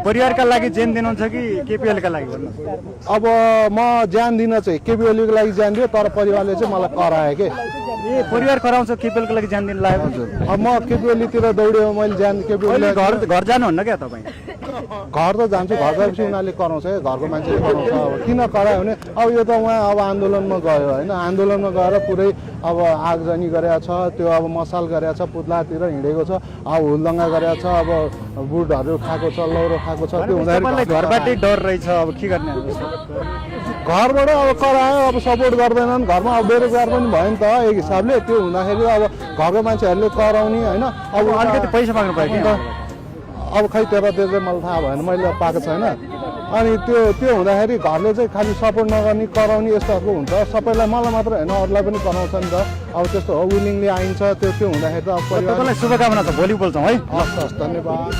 परिवारका लागि ज्यान दिनुहुन्छ कि केपिएलका लागि भन्नुहोस्? अब म ज्यान दिन चाहिँ केपिओलीको लागि ज्यान दियो, तर परिवारले चाहिँ मलाई करायो के। ए परिवार कराउँछ केपिएलको लागि ज्यान दिन लाग्यो हजुर। अब म केपिओलीतिर दौड्यो, मैले ज्यान केपिओली घर जानुहुन्न क्या तपाईँ? घर त जान्छु, घर गएपछि उनीहरूले कराउँछ है, घरको मान्छेले कराउँछ। अब किन करायो भने अब यो त उहाँ अब आन्दोलनमा गयो होइन, आन्दोलनमा गएर पुरै अब आगजनी गरेको छ, त्यो अब मसाल गरेको छ, पुत्लातिर हिँडेको छ, अब हुलदङ्गा गरेको छ, अब बुटहरू खाएको छ, लौरो खाएको छ। त्यो हुँदाखेरि घरबाटै डर रहेछ, अब के गर्ने? घरबाट अब करायो, अब सपोर्ट गर्दैनन्, घरमा अब बेरोजगार पनि भयो नि त एक हिसाबले। त्यो हुँदाखेरि अब घरको मान्छेहरूले कराउने होइन। अब अलिकति पैसा माग्नु पऱ्यो कि अब खै तेरो त्यो चाहिँ मलाई थाहा भएन, मैले पाएको छैन। अनि त्यो हुँदाखेरि घरले चाहिँ खालि सपोर्ट नगर्ने, कराउने यस्तोहरू हुन्छ। सबैलाई, मलाई मात्र होइन अरूलाई पनि कराउँछ नि त। अब त्यस्तो हो, विलिङली आइन्छ। त्यो हुँदाखेरि त अब तपाईँलाई शुभकामना छ, भोलि बोल्छौँ है। हस्, धन्यवाद।